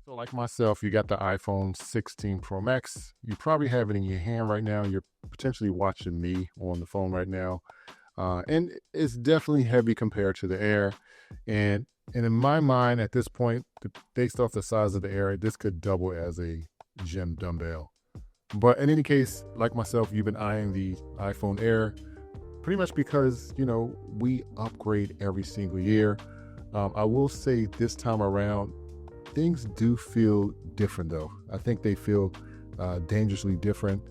So like myself, you got the iPhone 16 Pro Max. You probably have it in your hand right now. You're potentially watching me on the phone right now. And it's definitely heavy compared to the Air. And in my mind, at this point, based off the size of the Air, this could double as a gym dumbbell. But in any case, like myself, you've been eyeing the iPhone Air pretty much because, we upgrade every single year. I will say this time around, things do feel different though. I think they feel dangerously different.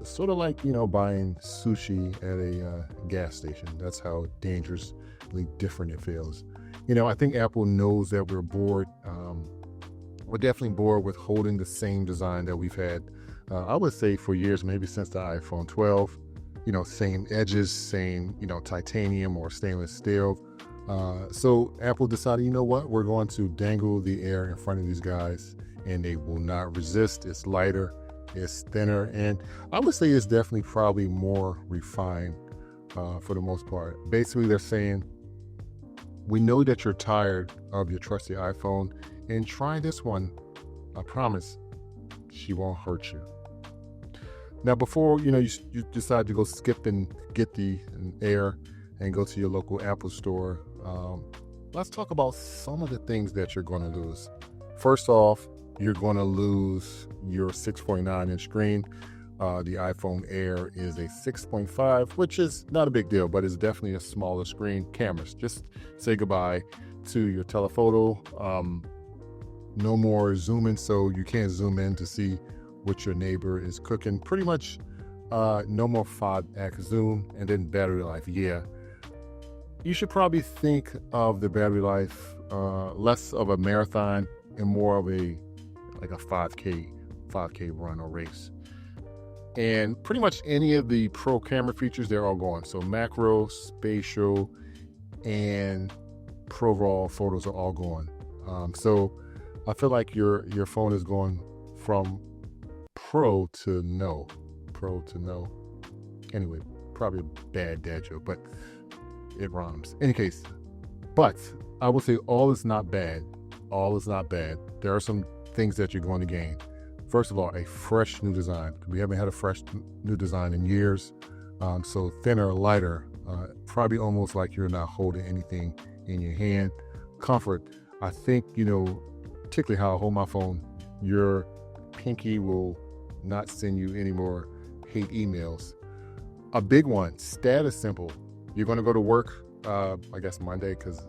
Sort of like, buying sushi at a gas station. That's how dangerously different it feels. I think Apple knows that we're bored. We're definitely bored with holding the same design that we've had, I would say, for years, maybe since the iPhone 12. Same edges, same, titanium or stainless steel. So Apple decided, you know what, we're going to dangle the Air in front of these guys and they will not resist. It's lighter, it's thinner, and I would say it's definitely probably more refined for the most part. Basically, they're saying, we know that you're tired of your trusty iPhone and try this one. I promise she won't hurt you. Now, before you decide to go skip and get the Air and go to your local Apple store, let's talk about some of the things that you're going to lose. First off, you're going to lose your 6.9-inch screen. The iPhone Air is a 6.5, which is not a big deal, but it's definitely a smaller screen. Cameras, just say goodbye to your telephoto. No more zooming, so you can't zoom in to see what your neighbor is cooking. Pretty much no more 5x zoom. And then battery life, you should probably think of the battery life less of a marathon and more of a 5K run or race. And pretty much any of the pro camera features, they're all gone. So macro, spatial, and pro raw photos are all gone. So I feel like your phone is going from pro to no. Anyway, probably a bad dad joke, but it rhymes. In any case, but I will say all is not bad. There are some things that you're going to gain. First of all, a fresh new design. We haven't had a fresh new design in years. So thinner, lighter, probably almost like you're not holding anything in your hand. Comfort. I think, particularly how I hold my phone, your pinky will not send you any more hate emails. A big one, status symbol. You're going to go to work, I guess Monday, because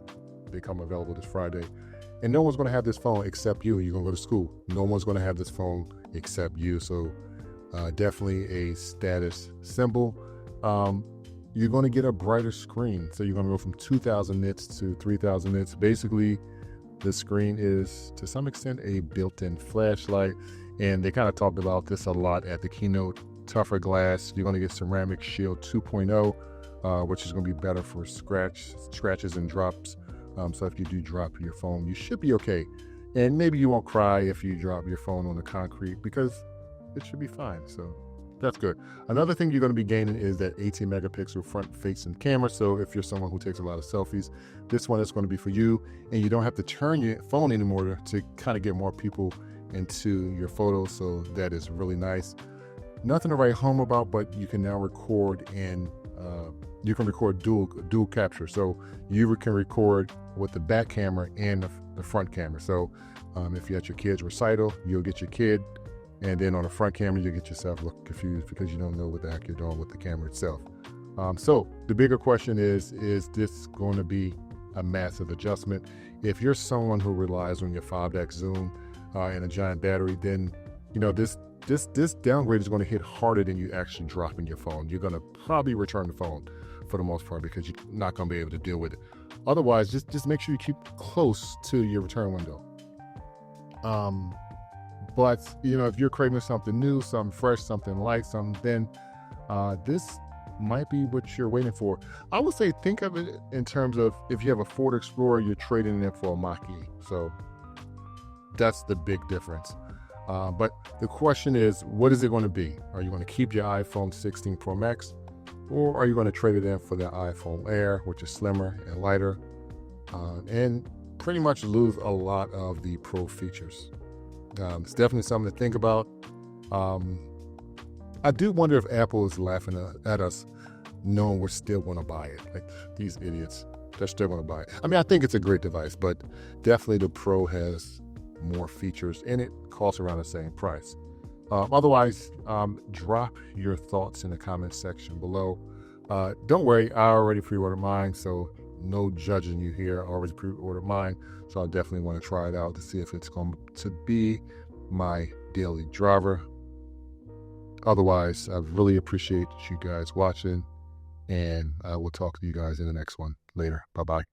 they come available this Friday. And no one's going to have this phone except you. You're going to go to school. No one's going to have this phone except you. So definitely a status symbol. You're going to get a brighter screen. So you're going to go from 2,000 nits to 3,000 nits. Basically, the screen is, to some extent, a built-in flashlight. And they kind of talked about this a lot at the keynote. Tougher glass. You're going to get Ceramic Shield 2.0, which is going to be better for scratches and drops. So if you do drop your phone, you should be okay. And maybe you won't cry if you drop your phone on the concrete because it should be fine. So that's good. Another thing you're going to be gaining is that 18 megapixel front facing camera. So if you're someone who takes a lot of selfies, this one is going to be for you. And you don't have to turn your phone anymore to kind of get more people into your photos. So that is really nice. Nothing to write home about, but you can now record and you can record dual capture. So you can record with the back camera and the front camera. So if you're at your kid's recital, you'll get your kid, and then on the front camera, you'll get yourself look confused because you don't know what the heck you're doing with the camera itself. So the bigger question is this going to be a massive adjustment? If you're someone who relies on your 5x zoom and a giant battery, then this downgrade is going to hit harder than you actually dropping your phone. You're going to probably return the phone for the most part because you're not going to be able to deal with it. Otherwise, just make sure you keep close to your return window. But if you're craving something new, something fresh, something light, then this might be what you're waiting for. I would say think of it in terms of if you have a Ford Explorer, you're trading it for a Mach-E. So that's the big difference. But the question is, what is it going to be? Are you going to keep your iPhone 16 Pro Max, or are you going to trade it in for the iPhone Air, which is slimmer and lighter, and pretty much lose a lot of the pro features? It's definitely something to think about. I do wonder if Apple is laughing at us, knowing we're still going to buy it. Like these idiots, they're still going to buy it. I mean, I think it's a great device, but definitely the Pro has more features and it costs around the same price. Otherwise, drop your thoughts in the comment section below. Don't worry, I already pre-ordered mine, so no judging you here. I already pre-ordered mine, so I definitely want to try it out to see if it's going to be my daily driver. Otherwise, I really appreciate you guys watching, and I will talk to you guys in the next one. Later. Bye-bye.